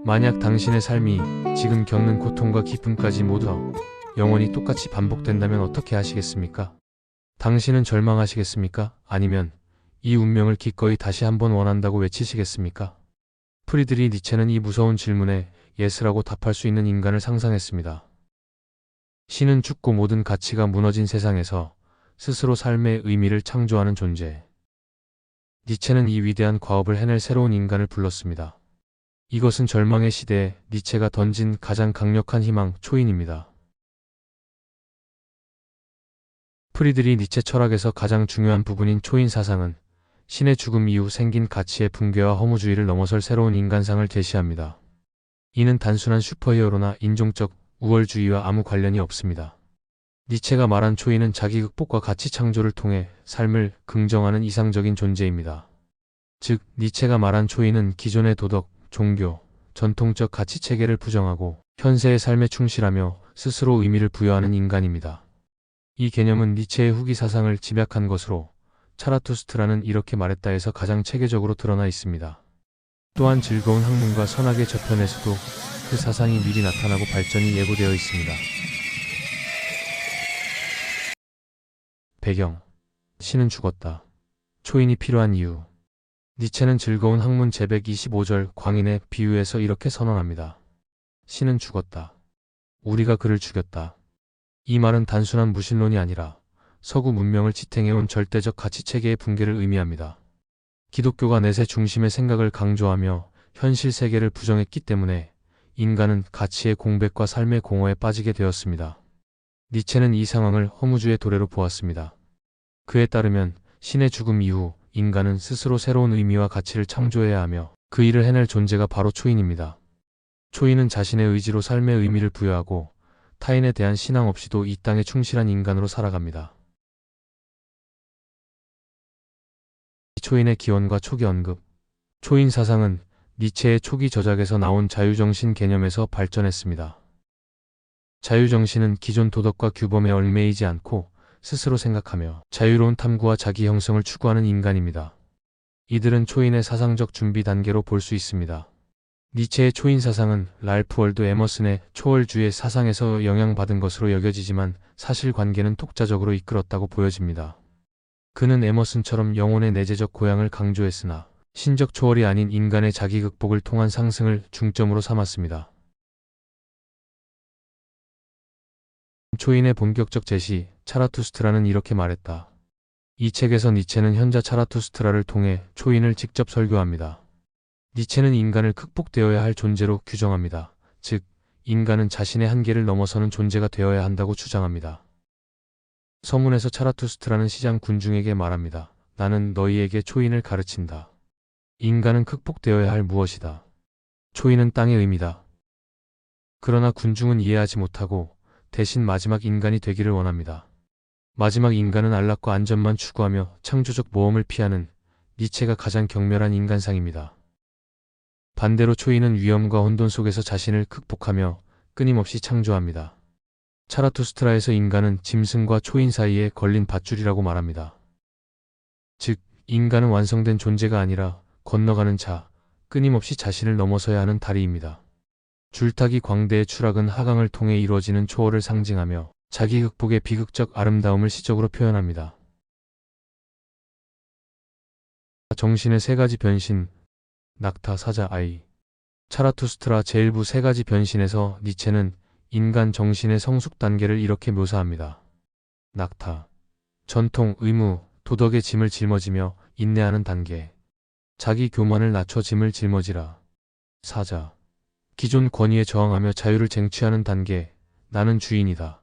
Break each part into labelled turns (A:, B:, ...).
A: 만약 당신의 삶이 지금 겪는 고통과 기쁨까지 모두 영원히 똑같이 반복된다면 어떻게 하시겠습니까? 당신은 절망하시겠습니까? 아니면 이 운명을 기꺼이 다시 한번 원한다고 외치시겠습니까? 프리드리 니체는 이 무서운 질문에 예스라고 답할 수 있는 인간을 상상했습니다. 신은 죽고 모든 가치가 무너진 세상에서 스스로 삶의 의미를 창조하는 존재. 니체는 이 위대한 과업을 해낼 새로운 인간을 불렀습니다. 이것은 절망의 시대에 니체가 던진 가장 강력한 희망, 초인입니다. 프리드리 니체 철학에서 가장 중요한 부분인 초인 사상은 신의 죽음 이후 생긴 가치의 붕괴와 허무주의를 넘어설 새로운 인간상을 제시합니다. 이는 단순한 슈퍼히어로나 인종적 우월주의와 아무 관련이 없습니다. 니체가 말한 초인은 자기 극복과 가치 창조를 통해 삶을 긍정하는 이상적인 존재입니다. 즉, 니체가 말한 초인은 기존의 도덕, 종교, 전통적 가치 체계를 부정하고 현세의 삶에 충실하며 스스로 의미를 부여하는 인간입니다. 이 개념은 니체의 후기 사상을 집약한 것으로 차라투스트라는 이렇게 말했다에서 가장 체계적으로 드러나 있습니다. 또한 즐거운 학문과 선악의 저편에서도 그 사상이 미리 나타나고 발전이 예고되어 있습니다. 배경: 신은 죽었다. 초인이 필요한 이유. 니체는 즐거운 학문 제125절 광인의 비유에서 이렇게 선언합니다. 신은 죽었다. 우리가 그를 죽였다. 이 말은 단순한 무신론이 아니라 서구 문명을 지탱해온 절대적 가치체계의 붕괴를 의미합니다. 기독교가 내세 중심의 생각을 강조하며 현실 세계를 부정했기 때문에 인간은 가치의 공백과 삶의 공허에 빠지게 되었습니다. 니체는 이 상황을 허무주의 도래로 보았습니다. 그에 따르면 신의 죽음 이후 인간은 스스로 새로운 의미와 가치를 창조해야 하며 그 일을 해낼 존재가 바로 초인입니다. 초인은 자신의 의지로 삶의 의미를 부여하고 타인에 대한 신앙 없이도 이 땅에 충실한 인간으로 살아갑니다. 초인의 기원과 초기 언급. 초인 사상은 니체의 초기 저작에서 나온 자유정신 개념에서 발전했습니다. 자유정신은 기존 도덕과 규범에 얽매이지 않고 스스로 생각하며 자유로운 탐구와 자기 형성을 추구하는 인간입니다. 이들은 초인의 사상적 준비 단계로 볼 수 있습니다. 니체의 초인 사상은 랄프 월도 에머슨의 초월주의 사상에서 영향받은 것으로 여겨지지만 사실관계는 독자적으로 이끌었다고 보여집니다. 그는 에머슨처럼 영혼의 내재적 고향을 강조했으나 신적 초월이 아닌 인간의 자기 극복을 통한 상승을 중점으로 삼았습니다. 초인의 본격적 제시, 차라투스트라는 이렇게 말했다. 이 책에서 니체는 현자 차라투스트라를 통해 초인을 직접 설교합니다. 니체는 인간을 극복되어야 할 존재로 규정합니다. 즉, 인간은 자신의 한계를 넘어서는 존재가 되어야 한다고 주장합니다. 서문에서 차라투스트라는 시장 군중에게 말합니다. 나는 너희에게 초인을 가르친다. 인간은 극복되어야 할 무엇이다. 초인은 땅의 의미다. 그러나 군중은 이해하지 못하고 대신 마지막 인간이 되기를 원합니다. 마지막 인간은 안락과 안전만 추구하며 창조적 모험을 피하는 니체가 가장 경멸한 인간상입니다. 반대로 초인은 위험과 혼돈 속에서 자신을 극복하며 끊임없이 창조합니다. 차라투스트라에서 인간은 짐승과 초인 사이에 걸린 밧줄이라고 말합니다. 즉, 인간은 완성된 존재가 아니라 건너가는 자, 끊임없이 자신을 넘어서야 하는 다리입니다. 줄타기 광대의 추락은 하강을 통해 이루어지는 초월을 상징하며 자기 극복의 비극적 아름다움을 시적으로 표현합니다. 정신의 세 가지 변신, 낙타, 사자, 아이. 차라투스트라 제1부 세 가지 변신에서 니체는 인간 정신의 성숙 단계를 이렇게 묘사합니다. 낙타. 전통, 의무, 도덕의 짐을 짊어지며 인내하는 단계. 자기 교만을 낮춰 짐을 짊어지라. 사자. 기존 권위에 저항하며 자유를 쟁취하는 단계. 나는 주인이다.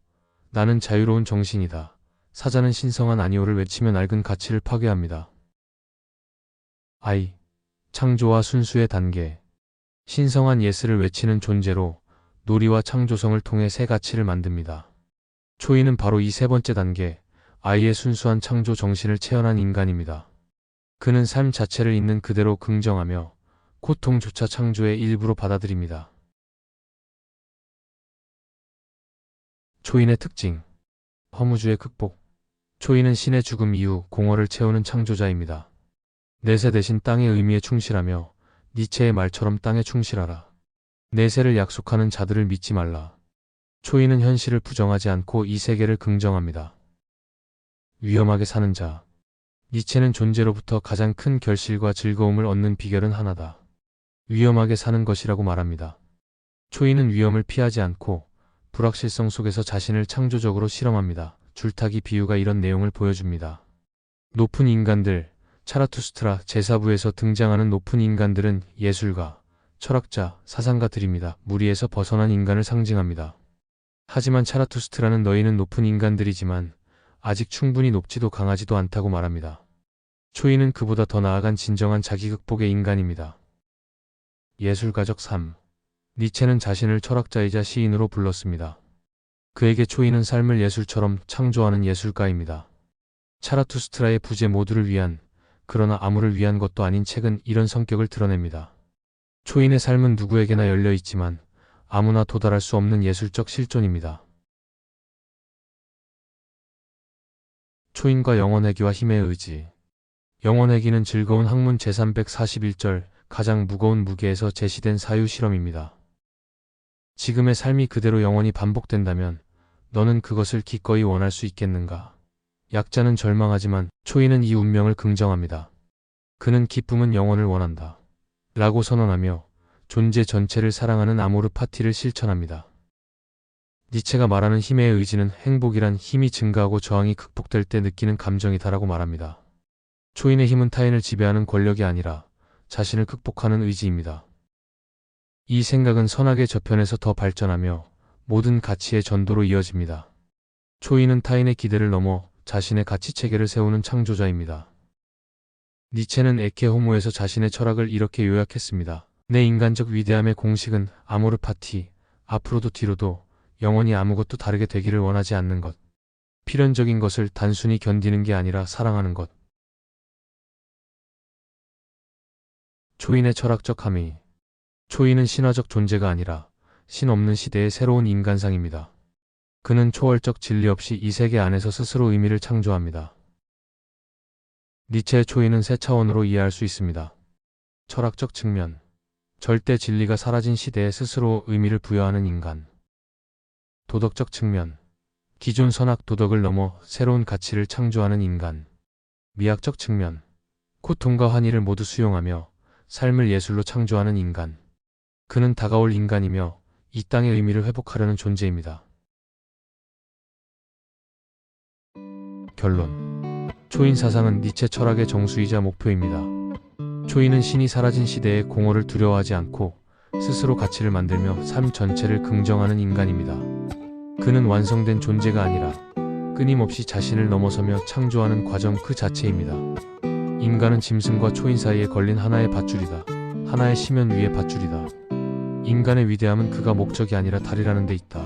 A: 나는 자유로운 정신이다. 사자는 신성한 아니오를 외치며 낡은 가치를 파괴합니다. 아이. 창조와 순수의 단계. 신성한 예스를 외치는 존재로 놀이와 창조성을 통해 새 가치를 만듭니다. 초인은 바로 이 세 번째 단계, 아이의 순수한 창조 정신을 체현한 인간입니다. 그는 삶 자체를 있는 그대로 긍정하며 고통조차 창조의 일부로 받아들입니다. 초인의 특징. 허무주의 극복. 초인은 신의 죽음 이후 공허를 채우는 창조자입니다. 내세 대신 땅의 의미에 충실하며 니체의 말처럼 땅에 충실하라. 내세를 약속하는 자들을 믿지 말라. 초이는 현실을 부정하지 않고 이 세계를 긍정합니다. 위험하게 사는 자. 니체는 존재로부터 가장 큰 결실과 즐거움을 얻는 비결은 하나다. 위험하게 사는 것이라고 말합니다. 초이는 위험을 피하지 않고 불확실성 속에서 자신을 창조적으로 실험합니다. 줄타기 비유가 이런 내용을 보여줍니다. 높은 인간들, 차라투스트라 제4부에서 등장하는 높은 인간들은 예술가, 철학자, 사상가들입니다. 무리에서 벗어난 인간을 상징합니다. 하지만 차라투스트라는 너희는 높은 인간들이지만 아직 충분히 높지도 강하지도 않다고 말합니다. 초이는 그보다 더 나아간 진정한 자기 극복의 인간입니다. 예술가적 삶. 니체는 자신을 철학자이자 시인으로 불렀습니다. 그에게 초이는 삶을 예술처럼 창조하는 예술가입니다. 차라투스트라의 부재 모두를 위한, 그러나 아무를 위한 것도 아닌 책은 이런 성격을 드러냅니다. 초인의 삶은 누구에게나 열려 있지만 아무나 도달할 수 없는 예술적 실존입니다. 초인과 영혼회귀와 힘의 의지. 영혼회귀는 즐거운 학문 제341절 가장 무거운 무게에서 제시된 사유 실험입니다. 지금의 삶이 그대로 영원히 반복된다면 너는 그것을 기꺼이 원할 수 있겠는가? 약자는 절망하지만 초인은 이 운명을 긍정합니다. 그는 기쁨은 영원을 원한다. 라고 선언하며 존재 전체를 사랑하는 아모르 파티를 실천합니다. 니체가 말하는 힘의 의지는 행복이란 힘이 증가하고 저항이 극복될 때 느끼는 감정이다라고 말합니다. 초인의 힘은 타인을 지배하는 권력이 아니라 자신을 극복하는 의지입니다. 이 생각은 선악의 저편에서 더 발전하며 모든 가치의 전도로 이어집니다. 초인은 타인의 기대를 넘어 자신의 가치체계를 세우는 창조자입니다. 니체는 에케 호모에서 자신의 철학을 이렇게 요약했습니다. 내 인간적 위대함의 공식은 아모르 파티, 앞으로도 뒤로도 영원히 아무것도 다르게 되기를 원하지 않는 것. 필연적인 것을 단순히 견디는 게 아니라 사랑하는 것. 초인의 철학적 함의. 초인은 신화적 존재가 아니라 신 없는 시대의 새로운 인간상입니다. 그는 초월적 진리 없이 이 세계 안에서 스스로 의미를 창조합니다. 니체의 초인은 세 차원으로 이해할 수 있습니다. 철학적 측면. 절대 진리가 사라진 시대에 스스로 의미를 부여하는 인간. 도덕적 측면. 기존 선악 도덕을 넘어 새로운 가치를 창조하는 인간. 미학적 측면. 고통과 환희를 모두 수용하며 삶을 예술로 창조하는 인간. 그는 다가올 인간이며 이 땅의 의미를 회복하려는 존재입니다. 결론. 초인 사상은 니체 철학의 정수이자 목표입니다. 초인은 신이 사라진 시대의 공허를 두려워하지 않고 스스로 가치를 만들며 삶 전체를 긍정하는 인간입니다. 그는 완성된 존재가 아니라 끊임없이 자신을 넘어서며 창조하는 과정 그 자체입니다. 인간은 짐승과 초인 사이에 걸린 하나의 밧줄이다. 하나의 심연 위의 밧줄이다. 인간의 위대함은 그가 목적이 아니라 달이라는 데 있다.